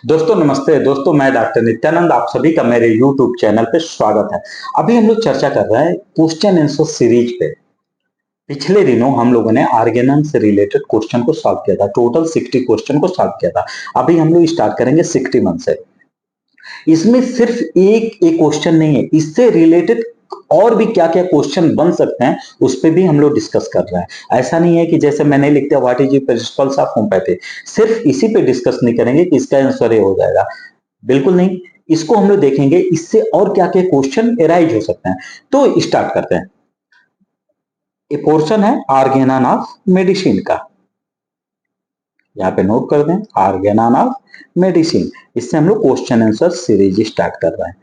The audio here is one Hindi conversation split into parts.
दोस्तों नमस्ते। दोस्तों मैं डॉक्टर नित्यानंद, आप सभी का मेरे YouTube चैनल पे स्वागत है। अभी हम लोग चर्चा कर रहे हैं क्वेश्चन आंसर सीरीज पे। पिछले दिनों हम लोगों ने आर्गेनन से रिलेटेड क्वेश्चन को सॉल्व किया था। टोटल 60 क्वेश्चन को सॉल्व किया था। अभी हम लोग स्टार्ट करेंगे 61 से। इसमें सिर्फ एक क्वेश्चन नहीं है, इससे रिलेटेड और भी क्या क्या क्वेश्चन बन सकते हैं उस पर भी हम लोग डिस्कस कर रहे हैं। ऐसा नहीं है कि जैसे मैंने लिख दिया what is principles of homeopathy, सिर्फ इसी पे डिस्कस नहीं करेंगे कि इसका आंसर ये हो जाएगा, बिल्कुल नहीं। इसको हम लोग देखेंगे इससे और क्या क्या क्वेश्चन एराइज हो सकते हैं। तो स्टार्ट करते हैं। ये पोर्शन है आर्गेनन ऑफ मेडिसिन का, यहाँ पे नोट कर दें, आर्गेनन ऑफ मेडिसिन। इससे हम लोग क्वेश्चन आंसर सीरीज स्टार्ट कर रहे हैं।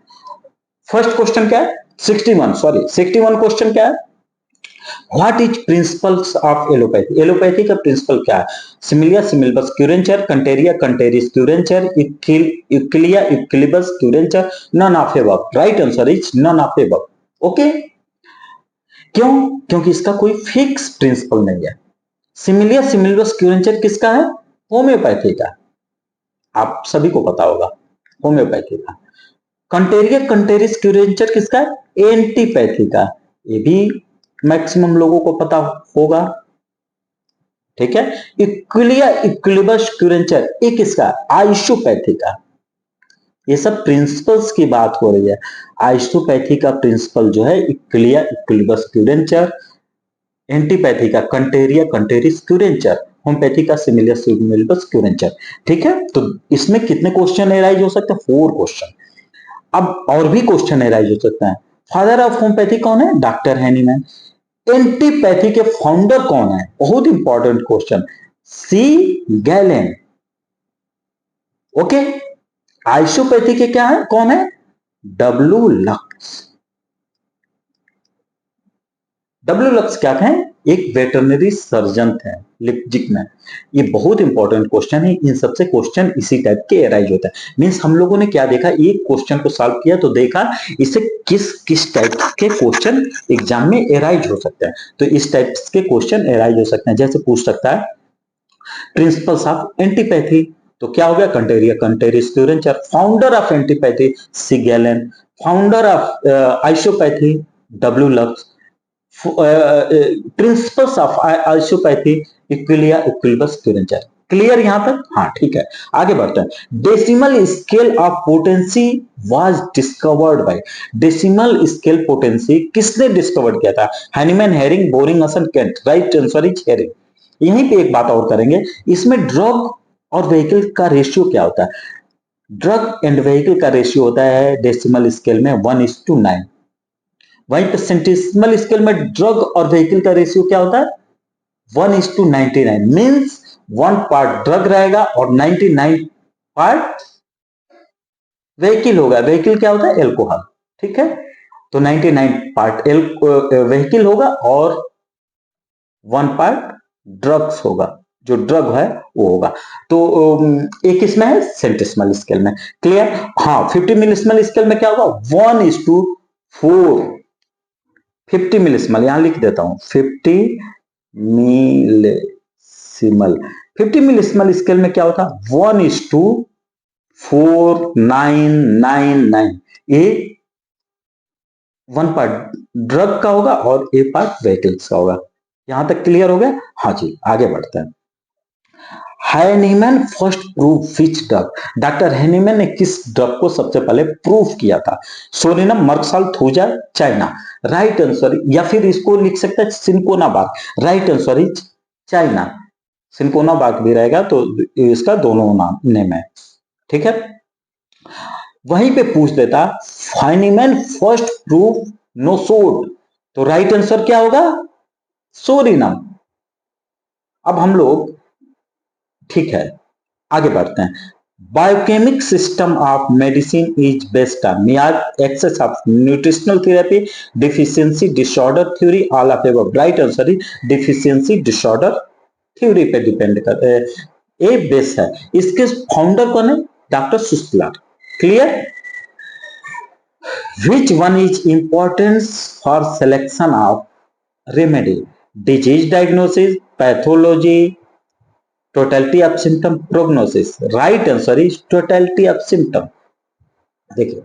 फर्स्ट क्वेश्चन क्या है? 61 क्वेश्चन क्या है? What is principles of allopathy? Allopathy का प्रिंसिपल क्या है? Similia similibus curentur, contraria contrariis curentur, aequalia aequalibus curentur, none of above. Right answer is none of above. Okay, क्यों? क्योंकि इसका कोई फिक्स प्रिंसिपल नहीं है। सिमिलिया सिमिलबस क्यूरेंचर किसका है? होम्योपैथी का, आप सभी को पता होगा, होम्योपैथी का। कंटेरिया कंटेरिस क्यूरेंचर किसका है? एंटीपैथी का, ये भी मैक्सिमम लोगों को पता होगा। ठीक है। इक्विलिया इक्विलिबस क्यूरेंचर ये किसका? आइसोपैथी का। ये सब प्रिंसिपल्स की बात हो रही है। आइसोपैथी का प्रिंसिपल जो है इक्विलिया इक्विलिबस क्यूरेंचर, एंटीपैथी का कंटेरिया कंटेरिस क्यूरेंचर, होम्योपैथी का सिमिलिया सिमिलबस क्यूरेंचर। ठीक है। तो इसमें कितने क्वेश्चन एराइज हो सकते हैं? 4 क्वेश्चन। अब और भी क्वेश्चन एराइज हो सकते हैं। फादर ऑफ होम्योपैथी कौन है? Doctor Hahnemann. एंटीपैथी के फाउंडर कौन है? बहुत इंपॉर्टेंट क्वेश्चन, सी गैलेन। ओके। आइसोपैथी के क्या है, कौन है? W lux. डब्ल्यू लक्स क्या थे? एक वेटरनरी सर्जन थे लिप्जिक में। ये बहुत इंपॉर्टेंट क्वेश्चन है। इन सबसे क्वेश्चन इसी टाइप के एराइज होते हैं। मींस हम लोगों ने क्या देखा, एक क्वेश्चन को सॉल्व किया तो देखा इसे किस किस टाइप के क्वेश्चन एग्जाम में एराइज हो सकते हैं। तो इस टाइप के क्वेश्चन एराइज हो सकते हैं। जैसे पूछ सकता है प्रिंसिपल्स ऑफ एंटीपैथी, तो क्या हो गया? Contraria contrariis curentur. Founder of antipathy C Galen. Founder of isopathy W Lux. Principles of isopathy aequalia aequalibus curentur. Clear यहां तक? हाँ ठीक है, आगे बढ़ते हैं। Decimal scale of potency was discovered by. Decimal scale potency किसने डिस्कवर किया था? Hahnemann, Hering, Boenninghausen, Kent. Right answer is Hering. यहीं पे एक बात और करेंगे, इसमें ड्रग और व्हीकल का रेशियो क्या होता है? ड्रग एंड व्हीकल का रेशियो होता है डेसिमल स्केल में 1:9। वहीं पे सेंटिसिमल स्केल में ड्रग और व्हीकल का रेशियो क्या होता है? 1:99। मीन्स 1 पार्ट ड्रग रहेगा और 99 पार्ट व्हीकल होगा। व्हीकल क्या होता है? एल्कोहल। ठीक है। तो 99 पार्ट व्हीकल होगा और 1 पार्ट ड्रग्स होगा, जो ड्रग है वो होगा। तो एक इसमें है सेंटिसिमल स्केल में। क्लियर? हाँ। 50 मिलिसिमल स्केल में क्या होगा? 1:4। 50 मिलिसिमल यहां लिख देता हूं, 50 मिलिसिमल स्केल में क्या होता? 1:4999। ये 1 पार्ट ड्रग का होगा और ए पार्ट व्हीकल्स का होगा। यहां तक क्लियर हो गया? हाँ जी, आगे बढ़ते हैं। Hahnemann first proof which drug? Doctor Hahnemann ने किस ड्रग को सबसे पहले प्रूफ किया था? सोनिनम, merc sal, Thuja, China. Right answer, या फिर इसको लिख सकते हैं cinchona bark. Right answer is China. Cinchona bark भी रहेगा तो इसका दोनों नाम नेम है। ठीक है। वहीं पे पूछ देता हैनीमैन फर्स्ट प्रूफ नोसोड, तो राइट आंसर क्या होगा? सोरिनम। अब हम लोग, ठीक है, आगे बढ़ते हैं। Biochemic system of medicine is based on मियाद excess of nutritional therapy, deficiency disorder theory, all of above. Right answer is deficiency disorder theory पे डिपेंड करता है, ये बेस है। इसके फाउंडर कौन है? Doctor Schuessler. Clear? Which one is importance for selection of remedy? Disease diagnosis, pathology, totality of symptom, prognosis. Right answer is totality of symptom. देखिए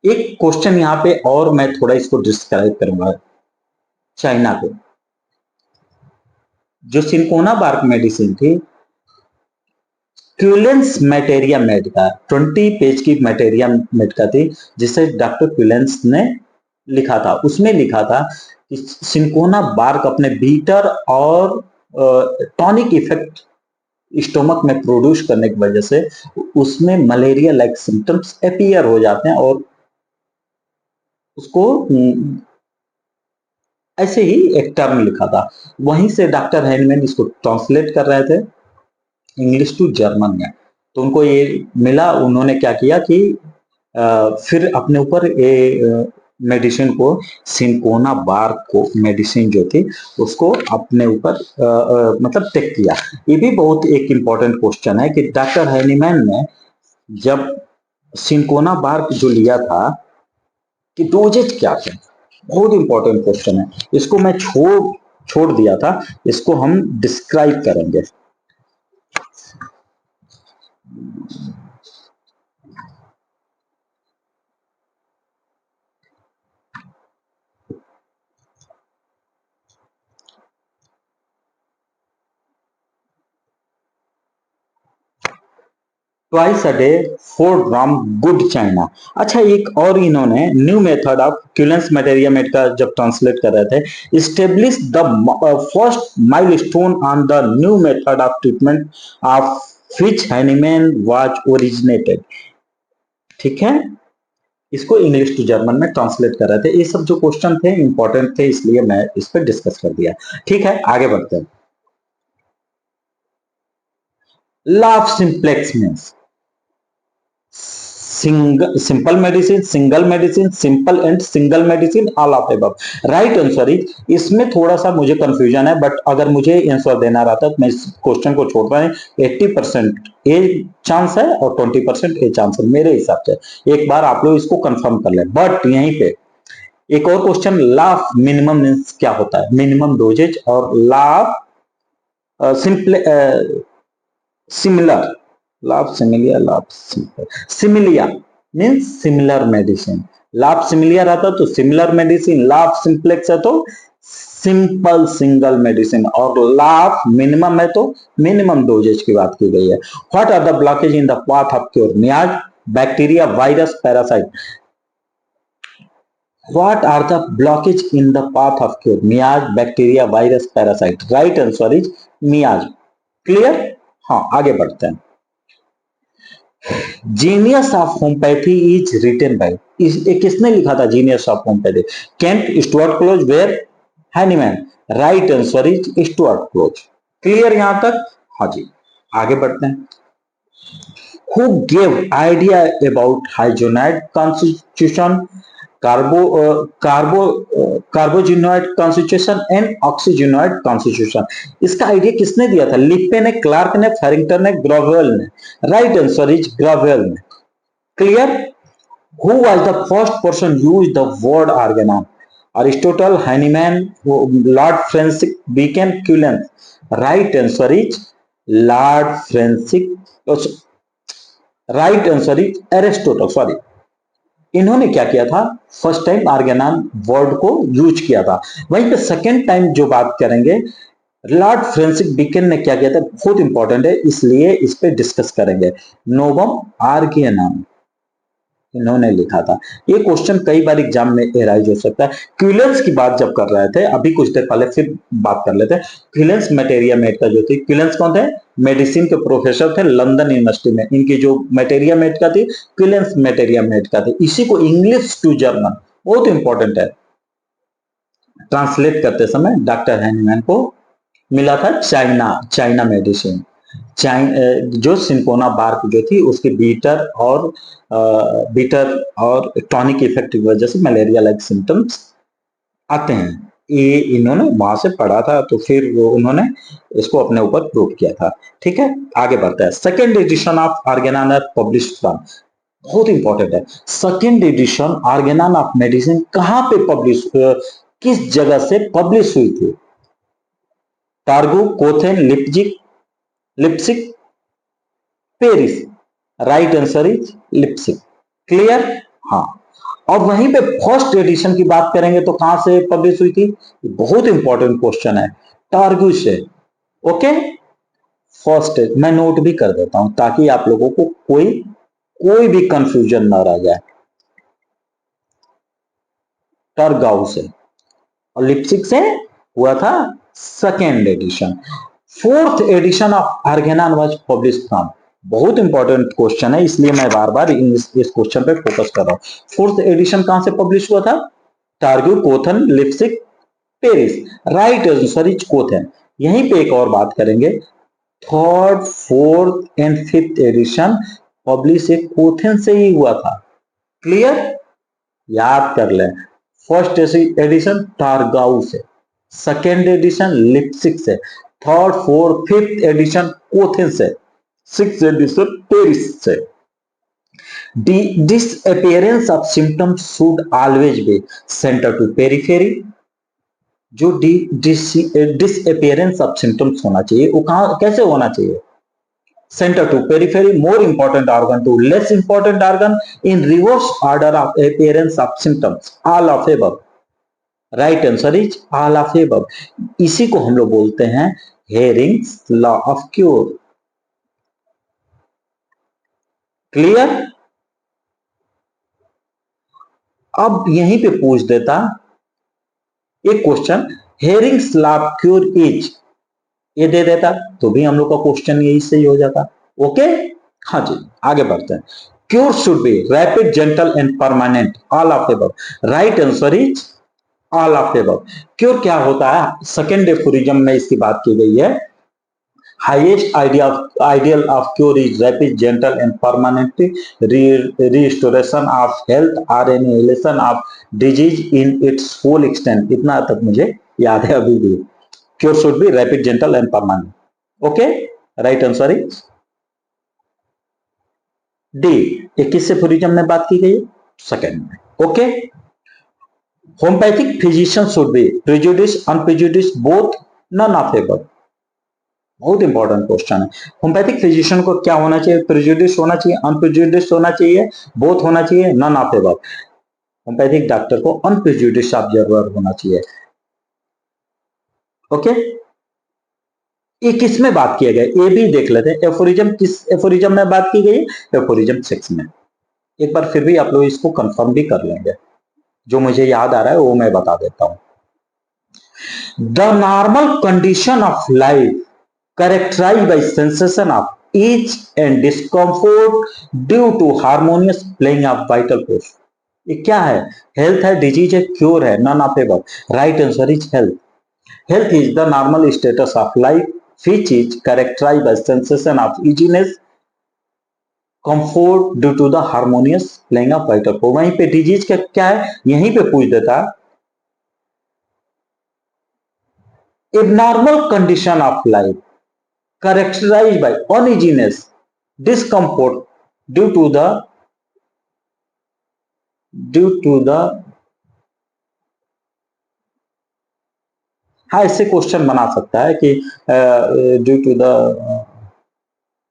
एक क्वेश्चन यहाँ पे और मैं थोड़ा इसको डिस्क्राइब करूंगा। चाइना को जो सिंकोना बार्क मेडिसिन थी, क्यूलेंस मैटेरिया मेड का 20 पेज की मैटेरिया मेड का थी, जिसे डॉक्टर क्यूलेंस ने लिखा था। उसमें लिखा था कि सिंकोना बार्क अपने बीटर और टॉनिक इफेक्ट स्टोमक में प्रोड्यूस करने की वजह से उसमें मलेरिया लाइक सिम्टम्स अपीयर हो जाते हैं, और उसको ऐसे ही एक टर्म लिखा था। वहीं से डॉक्टर हैनमैन इसको ट्रांसलेट कर रहे थे इंग्लिश टू जर्मन में। तो उनको ये मिला, उन्होंने क्या किया कि फिर अपने ऊपर ये मेडिसिन को, सिंकोना बार्क को मेडिसिन जो थी उसको अपने ऊपर मतलब टेक किया। ये भी बहुत एक इंपॉर्टेंट क्वेश्चन है कि डॉक्टर हैनीमैन ने जब सिंकोना बार्क जो लिया था कि डोजेज क्या थे, बहुत इंपॉर्टेंट क्वेश्चन है। इसको मैं छोड़ दिया था, इसको हम डिस्क्राइब करेंगे। Twice a day 4 gram good China. अच्छा एक और इन्होंने new method of Cullen's materia medica का जब ट्रांसलेट कर रहे थे, establish the first milestone on the new method of treatment of which Hahnemann was originated. ठीक है, इसको इंग्लिश टू जर्मन में ट्रांसलेट कर रहे थे। ये सब जो क्वेश्चन थे इंपॉर्टेंट थे, इसलिए मैं इस पर डिस्कस कर दिया। ठीक है, आगे बढ़ते हैं। Law of simplex means simple medicine, single medicine, simple and single medicine, all of above. Right answer is, इसमें थोड़ा सा मुझे कंफ्यूजन है, बट अगर मुझे आंसर देना रहता तो मैं इस क्वेश्चन को छोड़ रहा हूं। 80% ए चांस है और 20% ए चांस है मेरे हिसाब से। एक बार आप लोग इसको कंफर्म कर ले। बट यहीं पे एक और question, law of minimum means क्या होता है, मिनिमम डोजेज, और लॉ ऑफ सिंपल सिमिलर, लाभ सिमिलिया, लाभ सिमिलिया मीन्स सिमिलर मेडिसिन। लाभ सिमिलिया रहता तो सिमिलर मेडिसिन, लाभ सिंप्लेक्स है तो सिंपल सिंगल मेडिसिन, और लाभ मिनिमम है तो मिनिमम डोजेज की बात की गई है। What are the blockage in the path of cure, miasm, bacteria, virus, parasite. What are the blockage in the path of cure? Miasm, bacteria, virus, parasite. Right answer is miasm. Clear? हाँ, आगे बढ़ते हैं। Genius of homoeopathy is written by, किसने लिखा था genius of homoeopathy? Kent, Stuart Close, Weir, Hahnemann. Right answer is Stuart Close. Clear यहां तक? हाँ जी, आगे बढ़ते हैं। Who gave idea about hydrogenoid constitution, carbonitrogenoid constitution and oxygenoid constitution? इसका आइडिया किसने दिया था? लिप्पे ने, क्लार्क ने, फेरिंगटन ने, ग्रोवेल ने। राइट आंसर इज ग्रोवेल ने। Clear? Who was the first person use the word organon? Aristotle, Hahnemann, Lord Francis Bacon, Cullen. Right answer is Lord Francis, right answer is Aristotle, sorry. इन्होंने क्या किया था, फर्स्ट टाइम आर्गेनान वर्ड को यूज किया था। वहीं पे सेकेंड टाइम जो बात करेंगे, लॉर्ड फ्रांसिस बेकन ने क्या किया था, बहुत इंपॉर्टेंट है, इसलिए इस पे डिस्कस करेंगे। नोवम आर्गेनान इन्होंने लिखा था। ये क्वेश्चन कई बार एग्जाम में एराइज हो सकता है। क्यूलेंस की बात जब कर रहे थे अभी कुछ देर पहले, फिर बात कर लेते हैं। क्यूलेंस मटेरिया मेड का जो थी, क्यूलेंस कौन थे? मेडिसिन के प्रोफेसर थे लंदन यूनिवर्सिटी में। इनकी जो मटेरिया मेड का थी, क्यूलेंस मटेरिया मेड का थी। इसी को इंग्लिश टू जर्मन, बहुत इंपॉर्टेंट है, ट्रांसलेट करते समय डॉक्टर हैनीमैन को मिला था चाइना मेडिसिन। जो सिंकोना बार्क जो थी उसके बीटर और टॉनिक इफेक्ट की वजह से मलेरिया लाइक सिम्टम्स आते हैं। ये इन्होंने वहां से पढ़ा था, तो फिर वो उन्होंने इसको अपने ऊपर प्रूव किया था। ठीक है, आगे बढ़ता है। Second edition of organon publish from, बहुत इंपॉर्टेंट है। Second edition organon of medicine कहां पे पब्लिश, किस जगह से पब्लिश हुई थी? Torgau, Kothen, Leipzig, Leipzig, Paris. Right answer is Leipzig. Clear? हाँ। और वहीं पे फर्स्ट एडिशन की बात करेंगे तो कहां से पब्लिश हुई थी? बहुत इंपॉर्टेंट क्वेश्चन है, टार्गू से। ओके, फर्स्ट मैं नोट भी कर देता हूं ताकि आप लोगों को कोई कोई भी कंफ्यूजन ना रह जाए। टरगाउ से, और लिप्सिक से हुआ था second edition. Fourth edition of organon was published from. बहुत इंपॉर्टेंट क्वेश्चन है, इसलिए मैं बार बार इस क्वेश्चन पे फोकस कर रहा हूं। फोर्थ एडिशन कहां से पब्लिश हुआ था? Torgau, Kothen, Leipzig, Paris. Right answer is Kothen. यहीं पे एक और बात करेंगे, third, fourth and fifth edition publish एक कोथन से ही हुआ था। क्लियर? याद कर लें, फर्स्ट एडिशन टारगाउ से, सेकेंड एडिशन लिप्सिक से, third, fourth, fifth edition Koethen से, सिक्स एडिशन पेरिस से। Disappearance of symptoms should always be centre to periphery. जो डिसअपियरेंस ऑफ सिम्टम्स होना चाहिए वो कहां कैसे होना चाहिए? Center to periphery, more important organ to less important organ, in reverse order of appearance of symptoms, all of above. Right answer is all of above. इसी को हम लोग बोलते हैं Hering's law of cure. Clear? अब यहीं पे पूछ देता एक question, Hering's law of cure is, ये दे देता तो भी हम लोग का क्वेश्चन यही से ही हो जाता। ओके, हाँ जी, आगे बढ़ते हैं। Cure should be rapid, gentle and permanent, all of above. Right answer is all of above. Cure क्या होता है? सेकेंड एफोरिज्म में इसकी बात की गई है, highest ideal of cure is rapid, gentle and permanent restoration of health or annihilation of disease in its full extent. इतना तक मुझे याद है अभी भी। Cure should be rapid, gentle and permanent. Okay, right answer is D। 21 aphorism में बात की गई, सेकेंड में। Okay, homoeopathic physician should be prejudice, unprejudice, both, none of above. बहुत इंपॉर्टेंट क्वेश्चन है। होम्योपैथिक फिजिशियन को क्या होना चाहिए? प्रेजुडिस होना चाहिए, अनप्रेजुडिस होना चाहिए, बोथ होना चाहिए, none of above. Homoeopathic doctor को अनप्रेजुडिस ऑब्जर्वर होना चाहिए। ओके, ये किस में बात किया गया ये भी देख लेते हैं। एफोरिज्म किस एफोरिज्म में बात की गई? एफोरिज्म 6 में। एक बार फिर भी आप लोग इसको कंफर्म भी कर लेंगे, जो मुझे याद आ रहा है वो मैं बता देता हूं। The normal condition of life characterized by sensation of ease and discomfort due to harmonious playing of vital force। ये क्या है? हेल्थ है, डिजीज है, क्योर है, none of above. Right answer is health. Health is the normal status of life which is characterized by sensation of easiness, comfort due to the harmonious playing of vital force। वहीं पे डिजीज का क्या है? यहीं पे पूछ देता, abnormal condition of life characterized by uneasiness, discomfort due to the हाँ, इससे क्वेश्चन बना सकता है कि due to the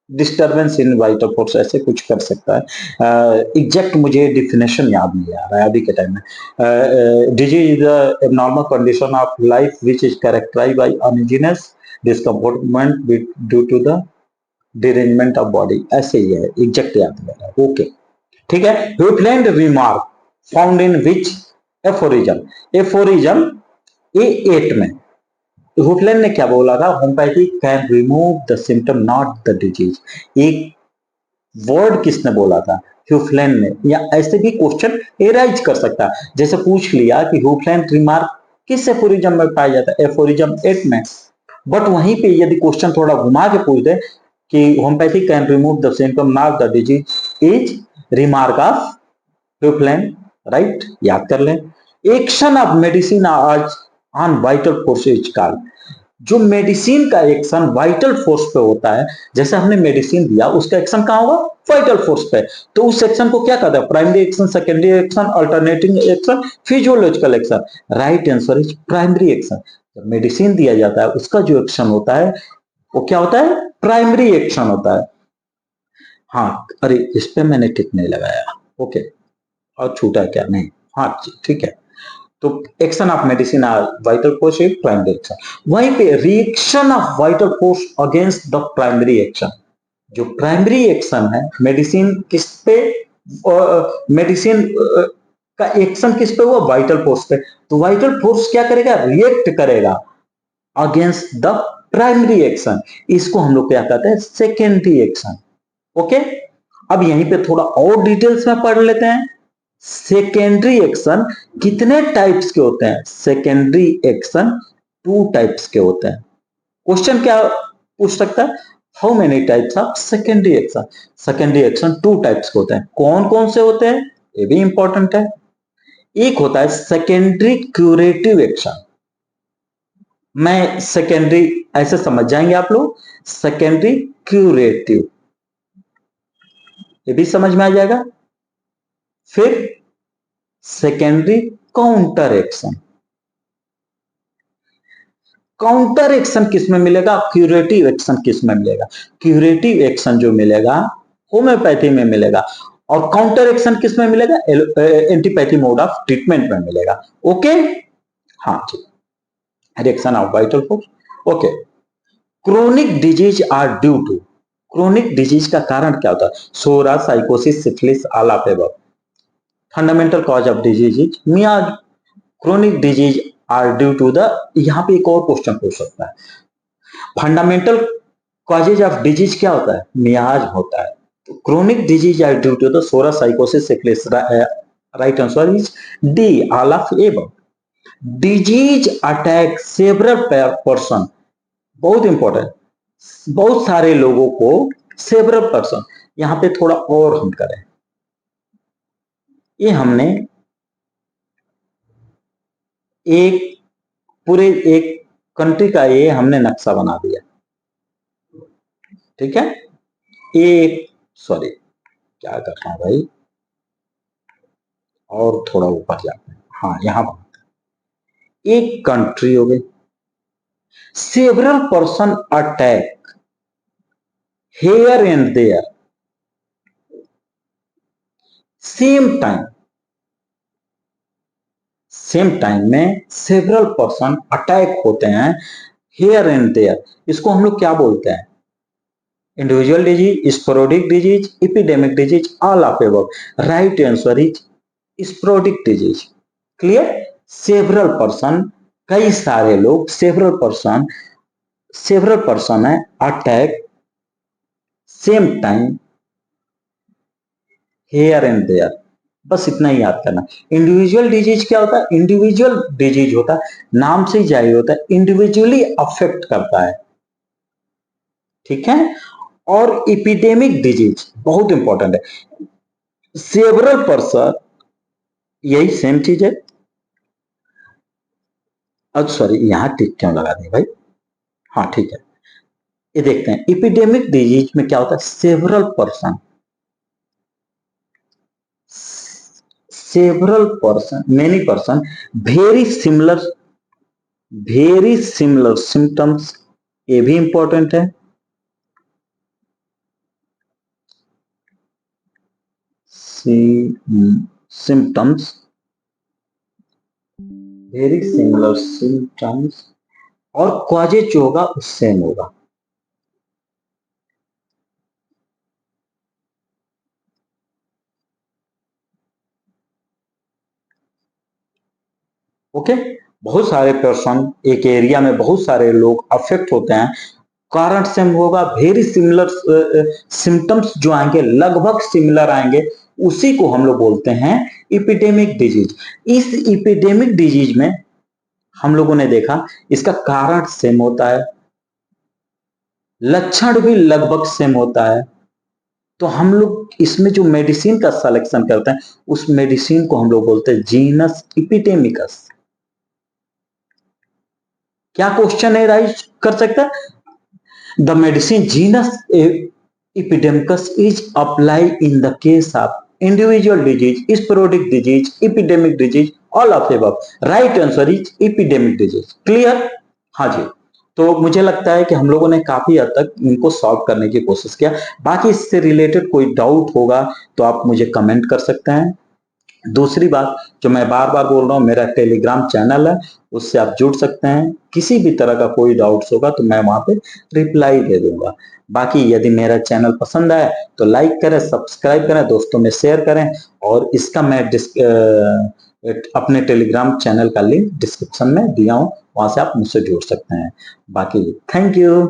disturbance in vital force, ऐसे कुछ कर सकता है। एग्जैक्ट मुझे डिफिनेशन याद नहीं आ रहा है अभी के टाइम में। Disease is the abnormal condition of life which is characterized by uneasiness, discomfortment due to the derangement of body, ऐसे ही है, एग्जैक्ट याद नहीं आ रहा। ओके, ठीक है। Hufeland remark found in which aphorism? Aphorism A 8 में ह्यूफलैंड ने क्या बोला था? Homoeopathy can remove the symptom not the disease. एक वर्ड किसने बोला था? ह्यूफलैंड ने। या ऐसे भी क्वेश्चन एराइज कर सकता है, जैसे पूछ लिया कि ह्यूफलैंड रिमार्क किस एफोरिज्म में पाया जाता है? एफोरिज्म 8 में। बट वहीं पे यदि क्वेश्चन थोड़ा घुमा के पूछ दे कि homoeopathy can remove the symptom not the disease is remark of Hufeland. Right, याद कर लें। एक्शन ऑफ मेडिसिन आज on vital force is called. जो मेडिसिन का एक्शन वाइटल फोर्स पे होता है, जैसे हमने मेडिसिन दिया उसका एक्शन कहां होगा? वाइटल फोर्स पे। तो उस एक्शन को क्या कहते हैं? Primary action, secondary action, alternating action, physiological action. Right answer is primary action. जब मेडिसिन दिया जाता है उसका जो एक्शन होता है वो क्या होता है? प्राइमरी एक्शन होता है। हाँ, अरे इस पे मैंने टिक नहीं लगाया, ओके, और छूटा क्या, नहीं, हाँ ठीक है। तो action of medicine or vital force is primary action. वहीं पे reaction of vital force against the primary action, जो प्राइमरी एक्शन है मेडिसिन किस पे, मेडिसिन का एक्शन किस पे हुआ, वाइटल फोर्स पे। तो वाइटल फोर्स क्या करेगा, रिएक्ट करेगा अगेंस्ट द प्राइमरी एक्शन। इसको हम लोग क्या कहते हैं, सेकेंडरी एक्शन। ओके, अब यहीं पे थोड़ा और डिटेल्स में पढ़ लेते हैं। सेकेंडरी एक्शन कितने टाइप्स के होते हैं, सेकेंडरी एक्शन 2 टाइप्स के होते हैं। क्वेश्चन क्या पूछ सकता है, how many types of secondary action. Secondary action 2 types के होते हैं। कौन कौन से होते हैं, ये भी इंपॉर्टेंट है। एक होता है सेकेंडरी क्यूरेटिव एक्शन। मैं सेकेंडरी ऐसे समझ जाएंगे आप लोग, सेकेंडरी क्यूरेटिव, ये भी समझ में आ जाएगा। फिर secondary counter action. Counter action किस में मिलेगा, क्यूरेटिव एक्शन किस में मिलेगा। क्यूरेटिव एक्शन जो मिलेगा होम्योपैथी में मिलेगा, और काउंटर एक्शन किस में मिलेगा, एंटीपैथी मोड ऑफ ट्रीटमेंट में मिलेगा। ओके, हाँ ठीक, reaction of vital force. Okay, chronic disease are due to, chronic disease का कारण क्या होता है, psora, sycosis, syphilis, all of above. Fundamental cause of disease is miasm. Chronic disease are due to the, यहां पे एक और क्वेश्चन पूछ सकता है, फंडामेंटल कॉजेज ऑफ डिजीज क्या होता है, मियाज होता है। तो chronic disease are due to the psora, sycosis, syphilis, right answer is D, all of above. Disease attack several person, बहुत इंपॉर्टेंट, बहुत सारे लोगों को, सेवरल पर्सन, यहां पे थोड़ा और हम करें, ये हमने एक पूरे एक कंट्री का ये हमने नक्शा बना दिया, ठीक है। एक, सॉरी क्या कर रहा हूं भाई, और थोड़ा ऊपर जाते हैं, हाँ यहां एक कंट्री हो गई, several person attack here and there same time, same time में सेवरल पर्सन अटैक होते हैं हेयर एंड देयर। इसको हम लोग क्या बोलते हैं, individual disease, sporadic disease, epidemic disease, all of above. Right answer is sporadic disease. Clear, several person, कई सारे लोग, सेवरल पर्सन, सेवरल पर्सन है attack same time here and there, बस इतना ही याद करना। इंडिविजुअल डिजीज क्या होता है, इंडिविजुअल डिजीज होता है, नाम से ही जाहिर होता है, इंडिविजुअली अफेक्ट करता है, ठीक है। और एपिडेमिक डिजीज बहुत इंपॉर्टेंट है, सेवरल पर्सन, यही सेम चीज है। अब सॉरी यहां टिक क्यों लगा दी भाई, हाँ ठीक है। ये देखते हैं एपिडेमिक डिजीज में क्या होता है, several person, several person, many person, very similar, very similar symptoms, ये भी इंपॉर्टेंट है। सिम्टम्स, वेरी सिमिलर सिम्टम्स, और कॉजेज जो होगा वो सेम होगा। ओके, बहुत सारे पर्सन, एक एरिया में बहुत सारे लोग अफेक्ट होते हैं, कारण सेम होगा, वेरी सिमिलर सिम्टम्स जो आएंगे लगभग सिमिलर आएंगे, उसी को हम लोग बोलते हैं इपिडेमिक डिजीज। इस इपिडेमिक डिजीज में हम लोगों ने देखा इसका कारण सेम होता है, लक्षण भी लगभग सेम होता है। तो हम लोग इसमें जो मेडिसिन का सिलेक्शन करते हैं उस मेडिसिन को हम लोग बोलते हैं जीनस इपिडेमिकस। क्या क्वेश्चन है राइज कर सकता है, the medicine genus epidemicus is applied in the case of individual disease, sporadic disease, epidemic disease, all of the above. Right answer is epidemic disease. Clear? हाँ जी, तो मुझे लगता है कि हम लोगों ने काफी हद तक इनको सॉल्व करने की कोशिश किया। बाकी इससे रिलेटेड कोई डाउट होगा तो आप मुझे कमेंट कर सकते हैं। दूसरी बात जो मैं बार बार बोल रहा हूँ, मेरा टेलीग्राम चैनल है, उससे आप जुड़ सकते हैं। किसी भी तरह का कोई डाउट्स होगा तो मैं वहां पे रिप्लाई दे दूंगा। बाकी यदि मेरा चैनल पसंद आए तो लाइक करें, सब्सक्राइब करें, दोस्तों में शेयर करें। और इसका मैं अपने टेलीग्राम चैनल का लिंक डिस्क्रिप्शन में दिया हूँ, वहां से आप मुझसे जुड़ सकते हैं। बाकी थैंक यू।